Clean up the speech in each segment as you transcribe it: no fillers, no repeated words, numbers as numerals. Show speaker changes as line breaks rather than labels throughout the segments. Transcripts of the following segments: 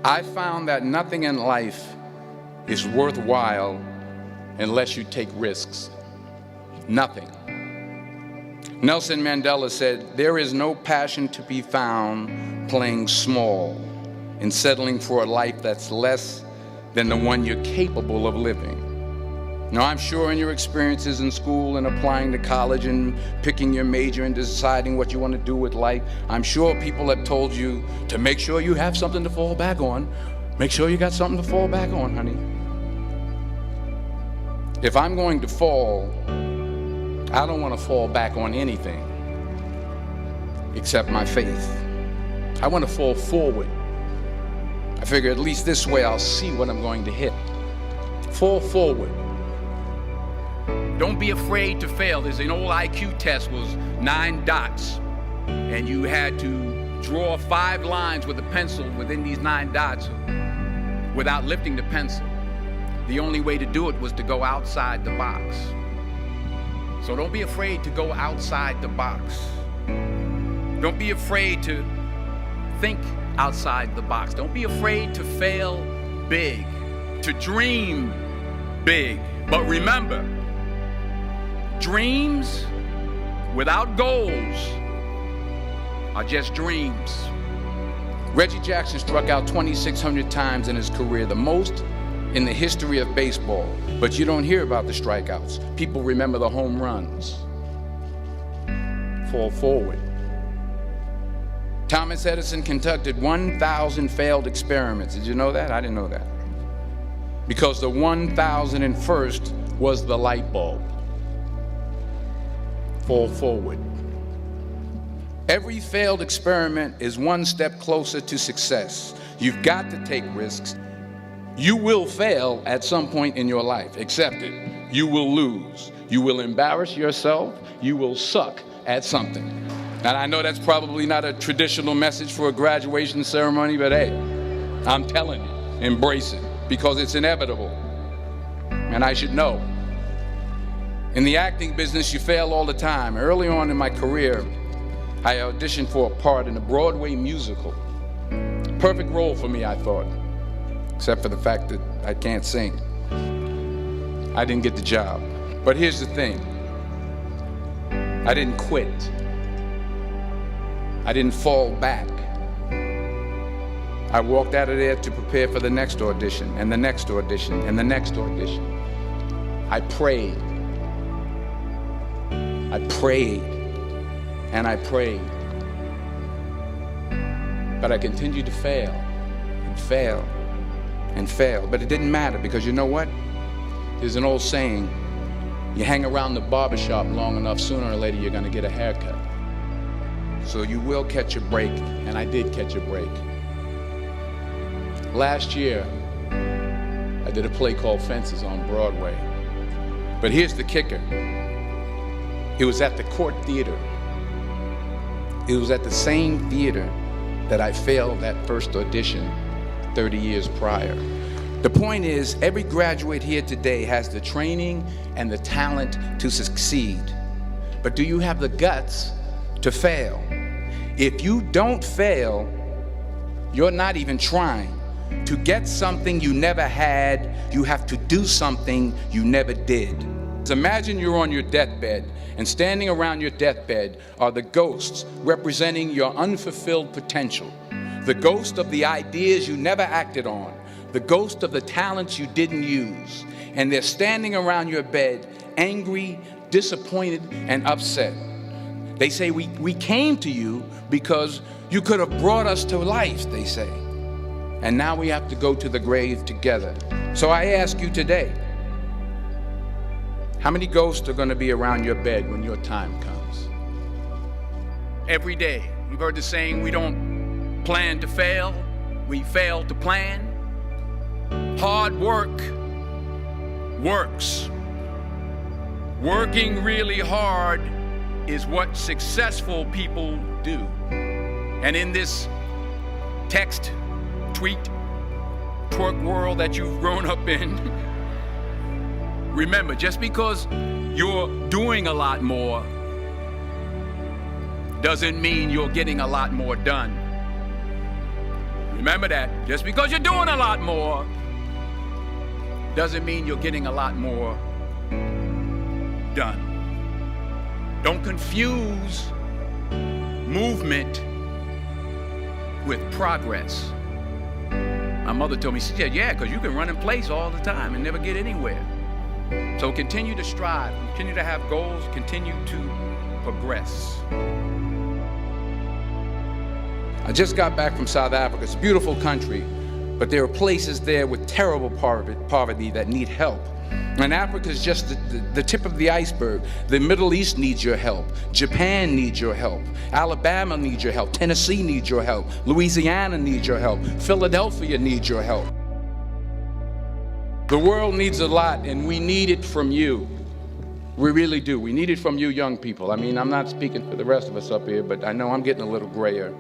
I found that nothing in life is worthwhile unless you take risks. Nothing. Nelson Mandela said, "There is no passion to be found playing small and settling for a life that's less than the one you're capable of living." Now, I'm sure in your experiences in school and applying to college and picking your major and deciding what you want to do with life, I'm sure people have told you to make sure you have something to fall back on. Make sure you got something to fall back on, honey. If I'm going to fall, I don't want to fall back on anything except my faith. I want to fall forward. I figure at least this way I'll see what I'm going to hit. Fall forward. Don't be afraid to fail. There's an old IQ test, was 9 dots, and you had to draw 5 lines with a pencil within these 9 dots without lifting the pencil. The only way to do it was to go outside the box. So don't be afraid to go outside the box. Don't be afraid to think outside the box. Don't be afraid to fail big, to dream big. But remember, dreams without goals are just dreams. Reggie Jackson struck out 2,600 times in his career, the most in the history of baseball. But you don't hear about the strikeouts. People remember the home runs. Fall forward. Thomas Edison conducted 1,000 failed experiments. Did you know that? I didn't know that. Because the 1,001st was the light bulb. Fall forward. Every failed experiment is one step closer to success. You've got to take risks. You will fail at some point in your life. Accept it. You will lose. You will embarrass yourself. You will suck at something. And I know that's probably not a traditional message for a graduation ceremony, but hey, I'm telling you, embrace it, because it's inevitable. And I should know. In the acting business, you fail all the time. Early on in my career, I auditioned for a part in a Broadway musical. Perfect role for me, I thought, except for the fact that I can't sing. I didn't get the job. But here's the thing. I didn't quit. I didn't fall back. I walked out of there to prepare for the next audition, and the next audition, and the next audition. I prayed. I prayed. And I prayed. But I continued to fail and fail and fail. But it didn't matter, because you know what? There's an old saying, you hang around the barbershop long enough, sooner or later you're gonna get a haircut. So you will catch a break, and I did catch a break. Last year, I did a play called Fences on Broadway. But here's the kicker. It was at the Court Theater. It was at the same theater that I failed that first audition 30 years prior. The point is, every graduate here today has the training and the talent to succeed. But do you have the guts to fail? If you don't fail, you're not even trying. To get something you never had, you have to do something you never did. Imagine you're on your deathbed, and standing around your deathbed are the ghosts representing your unfulfilled potential, the ghost of the ideas you never acted on, the ghost of the talents you didn't use. And they're standing around your bed, angry, disappointed, and upset. They say, we came to you because you could have brought us to life, they say. And now we have to go to the grave together. So I ask you today, how many ghosts are going to be around your bed when your time comes? Every day. You've heard the saying, we don't plan to fail, we fail to plan. Hard work works. Working really hard is what successful people do. And in this text, tweet, twerk world that you've grown up in, remember, just because you're doing a lot more doesn't mean you're getting a lot more done. Remember that. Just because you're doing a lot more doesn't mean you're getting a lot more done. Don't confuse movement with progress. My mother told me, she said, yeah, because you can run in place all the time and never get anywhere. So continue to strive, continue to have goals, continue to progress. I just got back from South Africa. It's a beautiful country, but there are places there with terrible poverty that need help. And Africa is just the tip of the iceberg. The Middle East needs your help. Japan needs your help. Alabama needs your help. Tennessee needs your help. Louisiana needs your help. Philadelphia needs your help. The world needs a lot, and we need it from you. We really do. We need it from you young people. I mean, I'm not speaking for the rest of us up here, but I know I'm getting a little grayer.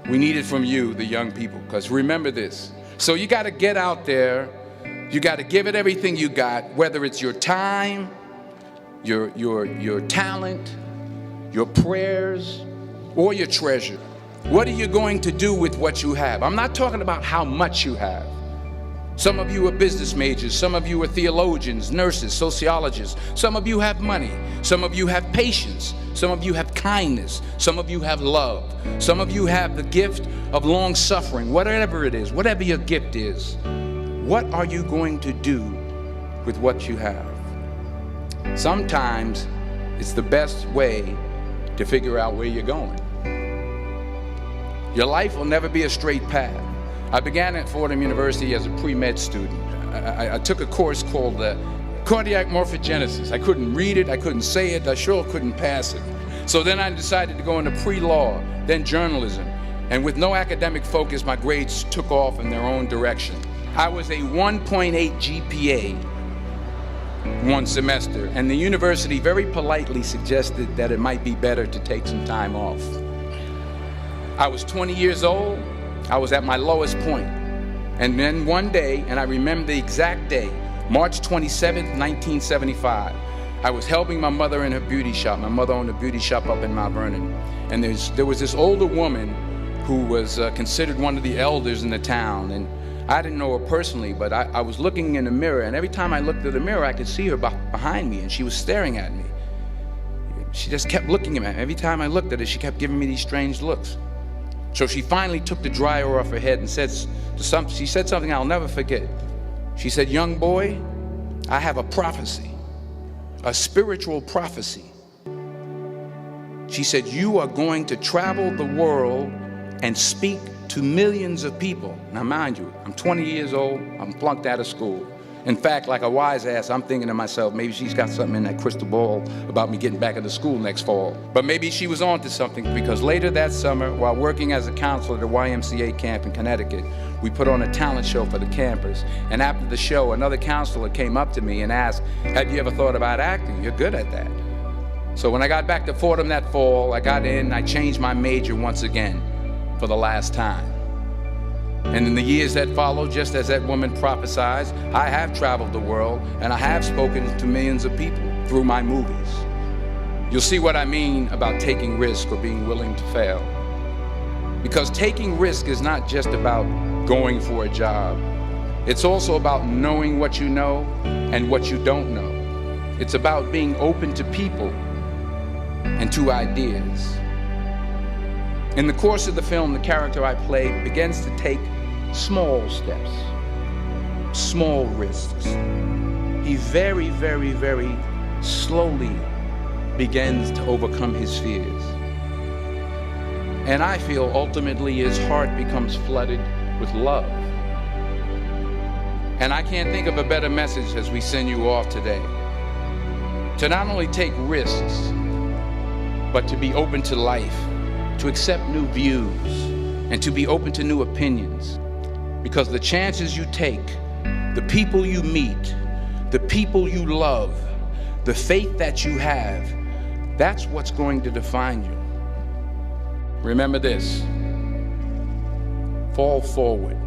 We need it from you, the young people, because remember this. So you got to get out there. You got to give it everything you got, whether it's your time, your talent, your prayers, or your treasure. What are you going to do with what you have? I'm not talking about how much you have. Some of you are business majors. Some of you are theologians, nurses, sociologists. Some of you have money. Some of you have patience. Some of you have kindness. Some of you have love. Some of you have the gift of long suffering. Whatever it is, whatever your gift is, what are you going to do with what you have? Sometimes it's the best way to figure out where you're going. Your life will never be a straight path. I began at Fordham University as a pre-med student. I took a course called cardiac morphogenesis. I couldn't read it, I couldn't say it, I sure couldn't pass it. So then I decided to go into pre-law, then journalism. And with no academic focus, my grades took off in their own direction. I was a 1.8 GPA one semester, and the university very politely suggested that it might be better to take some time off. I was 20 years old. I was at my lowest point. And then one day, and I remember the exact day, March 27th, 1975, I was helping my mother in her beauty shop. My mother owned a beauty shop up in Mount Vernon. And there was this older woman who was considered one of the elders in the town. And I didn't know her personally, but I was looking in the mirror, and every time I looked at the mirror, I could see her behind me, and she was staring at me. She just kept looking at me. Every time I looked at her, she kept giving me these strange looks. So she finally took the dryer off her head and she said something I'll never forget. She said, "Young boy, I have a prophecy, a spiritual prophecy." She said, "You are going to travel the world and speak to millions of people." Now mind you, I'm 20 years old, I'm flunked out of school. In fact, like a wise ass, I'm thinking to myself, maybe she's got something in that crystal ball about me getting back into school next fall. But maybe she was onto something, because later that summer, while working as a counselor at a YMCA camp in Connecticut, we put on a talent show for the campers. And after the show, another counselor came up to me and asked, "Have you ever thought about acting? You're good at that." So when I got back to Fordham that fall, I got in, I changed my major once again for the last time. And in the years that followed, just as that woman prophesied, I have traveled the world, and I have spoken to millions of people through my movies. You'll see what I mean about taking risk or being willing to fail. Because taking risk is not just about going for a job. It's also about knowing what you know and what you don't know. It's about being open to people and to ideas. In the course of the film, the character I play begins to take small steps, small risks. He very, very, very slowly begins to overcome his fears. And I feel ultimately his heart becomes flooded with love. And I can't think of a better message as we send you off today. To not only take risks, but to be open to life, to accept new views, and to be open to new opinions. Because the chances you take, the people you meet, the people you love, the faith that you have, that's what's going to define you. Remember this: fall forward.